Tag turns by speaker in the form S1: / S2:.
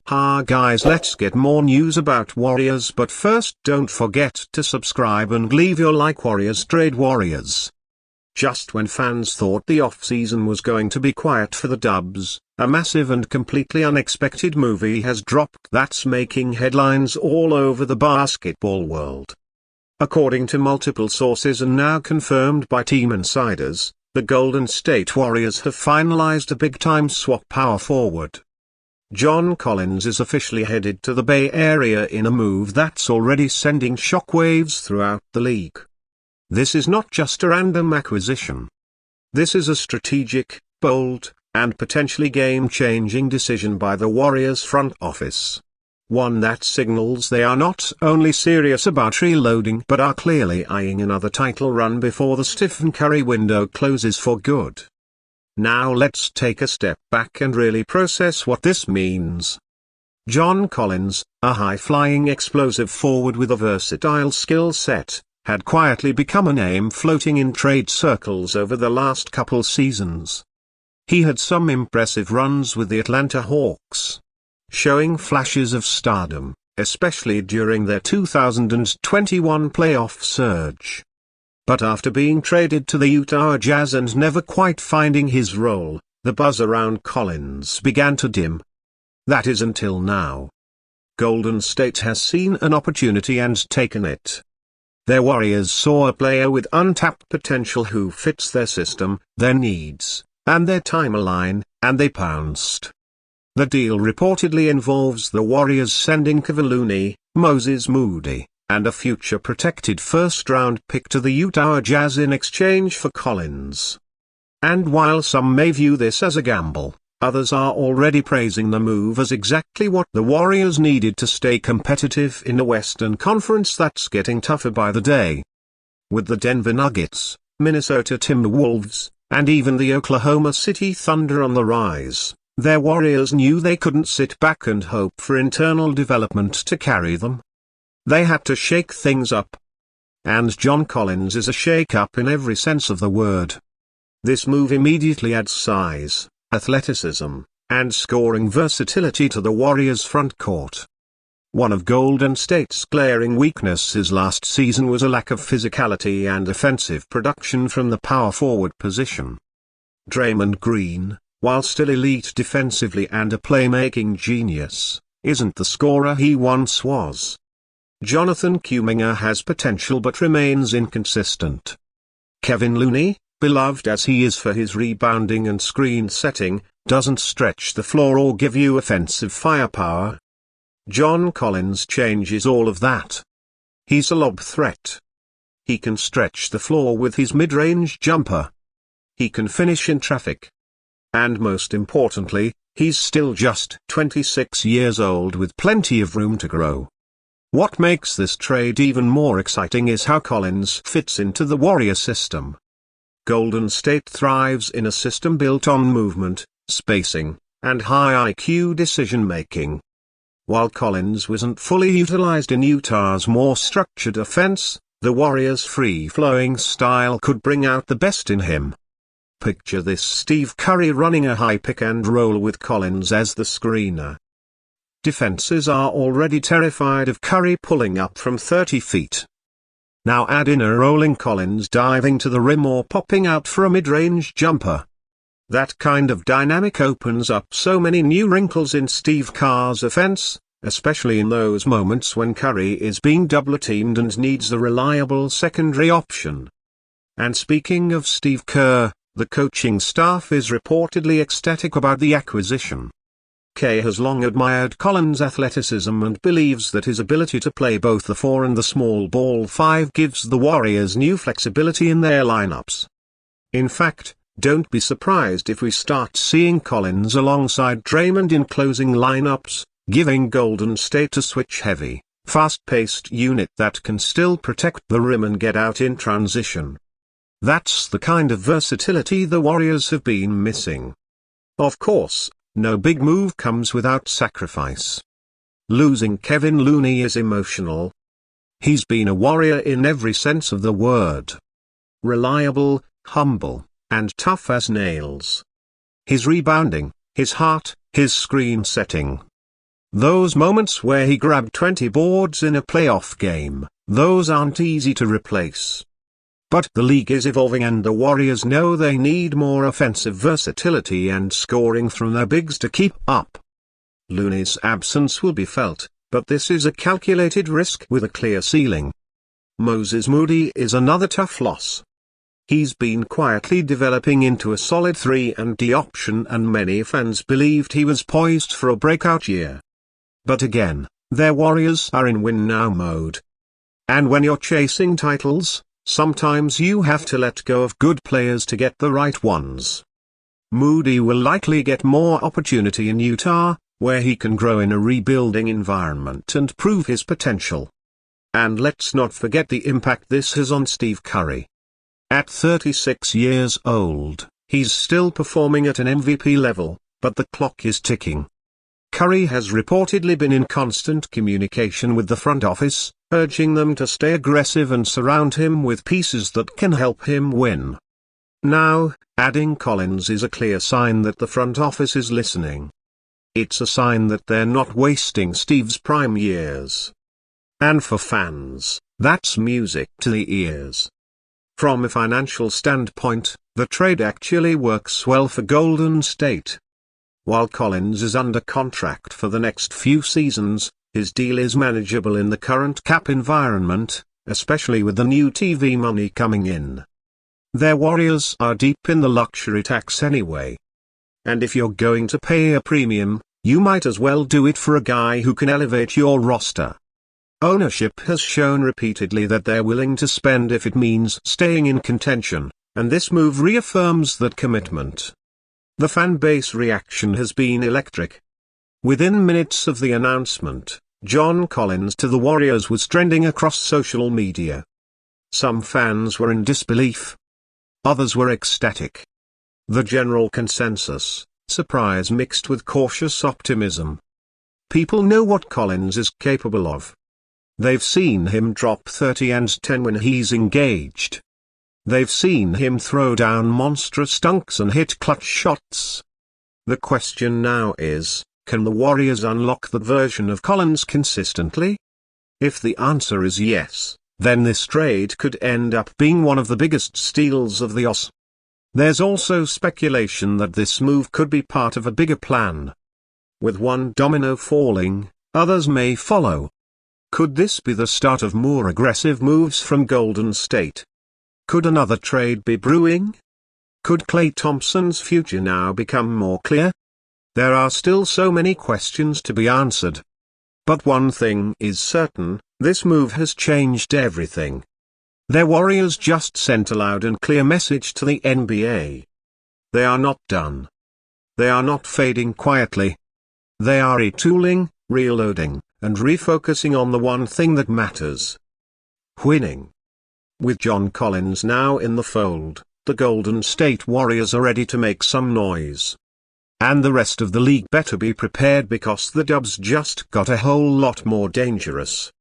S1: Hi guys, let's get more news about Warriors, but first don't forget to subscribe and leave your like. Warriorstrade Warriors. Just when fans thought the off-season was going to be quiet for the Dubs, a massive and completely unexpected movie has dropped that's making headlines all over the basketball world. According to multiple sources and now confirmed by team insiders, the Golden State Warriors have finalized a big-time swap power forward. John Collins is officially headed to the Bay Area in a move that's already sending shockwaves throughout the league. This is not just a random acquisition. This is a strategic, bold, and potentially game-changing decision by the Warriors front office. One that signals they are not only serious about reloading but are clearly eyeing another title run before the Stephen Curry window closes for good. Now let's take a step back and really process what this means. John Collins, a high-flying explosive forward with a versatile skill set, had quietly become a name floating in trade circles over the last couple seasons. He had some impressive runs with the Atlanta Hawks, showing flashes of stardom, especially during their 2021 playoff surge. But after being traded to the Utah Jazz and never quite finding his role, the buzz around Collins began to dim. That is until now. Golden State has seen an opportunity and taken it. Their Warriors saw a player with untapped potential who fits their system, their needs, and their timeline, and they pounced. The deal reportedly involves the Warriors sending Kevin Looney, Moses Moody, and a future-protected first-round pick to the Utah Jazz in exchange for Collins. And while some may view this as a gamble, others are already praising the move as exactly what the Warriors needed to stay competitive in a Western Conference that's getting tougher by the day. With the Denver Nuggets, Minnesota Timberwolves, and even the Oklahoma City Thunder on the rise, their Warriors knew they couldn't sit back and hope for internal development to carry them. They had to shake things up. And John Collins is a shake-up in every sense of the word. This move immediately adds size, athleticism, and scoring versatility to the Warriors' front court. One of Golden State's glaring weaknesses last season was a lack of physicality and offensive production from the power forward position. Draymond Green, while still elite defensively and a playmaking genius, isn't the scorer he once was. Jonathan Kuminga has potential but remains inconsistent. Kevin Looney, beloved as he is for his rebounding and screen setting, doesn't stretch the floor or give you offensive firepower. John Collins changes all of that. He's a lob threat. He can stretch the floor with his mid-range jumper. He can finish in traffic. And most importantly, he's still just 26 years old with plenty of room to grow. What makes this trade even more exciting is how Collins fits into the Warrior system. Golden State thrives in a system built on movement, spacing, and high IQ decision-making. While Collins wasn't fully utilized in Utah's more structured offense, the Warriors' free-flowing style could bring out the best in him. Picture this: Steve Curry running a high pick-and-roll with Collins as the screener. Defenses are already terrified of Curry pulling up from 30 feet. Now add in a rolling Collins diving to the rim or popping out for a mid-range jumper. That kind of dynamic opens up so many new wrinkles in Steve Kerr's offense, especially in those moments when Curry is being double-teamed and needs a reliable secondary option. And speaking of Steve Kerr, the coaching staff is reportedly ecstatic about the acquisition. K has long admired Collins' athleticism and believes that his ability to play both the 4 and the small ball 5 gives the Warriors new flexibility in their lineups. In fact, don't be surprised if we start seeing Collins alongside Draymond in closing lineups, giving Golden State a switch-heavy, fast-paced unit that can still protect the rim and get out in transition. That's the kind of versatility the Warriors have been missing. Of course, no big move comes without sacrifice. Losing Kevin Looney is emotional. He's been a Warrior in every sense of the word. Reliable, humble, and tough as nails. His rebounding, his heart, his screen setting. Those moments where he grabbed 20 boards in a playoff game, those aren't easy to replace. But the league is evolving and the Warriors know they need more offensive versatility and scoring from their bigs to keep up. Looney's absence will be felt, but this is a calculated risk with a clear ceiling. Moses Moody is another tough loss. He's been quietly developing into a solid 3-and-D option and many fans believed he was poised for a breakout year. But again, their Warriors are in win-now mode. And when you're chasing titles, sometimes you have to let go of good players to get the right ones. Moody will likely get more opportunity in Utah, where he can grow in a rebuilding environment and prove his potential. And let's not forget the impact this has on Steve Curry. At 36 years old, he's still performing at an MVP level, but the clock is ticking. Curry has reportedly been in constant communication with the front office, urging them to stay aggressive and surround him with pieces that can help him win. Now, adding Collins is a clear sign that the front office is listening. It's a sign that they're not wasting Steve's prime years. And for fans, that's music to the ears. From a financial standpoint, the trade actually works well for Golden State. While Collins is under contract for the next few seasons, his deal is manageable in the current cap environment, especially with the new TV money coming in. Their Warriors are deep in the luxury tax anyway. And if you're going to pay a premium, you might as well do it for a guy who can elevate your roster. Ownership has shown repeatedly that they're willing to spend if it means staying in contention, and this move reaffirms that commitment. The fan base reaction has been electric. Within minutes of the announcement, John Collins to the Warriors was trending across social media. Some fans were in disbelief. Others were ecstatic. The general consensus, surprise mixed with cautious optimism. People know what Collins is capable of. They've seen him drop 30 and 10 when he's engaged. They've seen him throw down monstrous dunks and hit clutch shots. The question now is, can the Warriors unlock that version of Collins consistently? If the answer is yes, then this trade could end up being one of the biggest steals of the OS. There's also speculation that this move could be part of a bigger plan. With one domino falling, others may follow. Could this be the start of more aggressive moves from Golden State? Could another trade be brewing? Could Klay Thompson's future now become more clear? There are still so many questions to be answered. But one thing is certain, this move has changed everything. Their Warriors just sent a loud and clear message to the NBA. They are not done. They are not fading quietly. They are retooling, reloading, and refocusing on the one thing that matters: winning. With John Collins now in the fold, the Golden State Warriors are ready to make some noise. And the rest of the league better be prepared because the Dubs just got a whole lot more dangerous.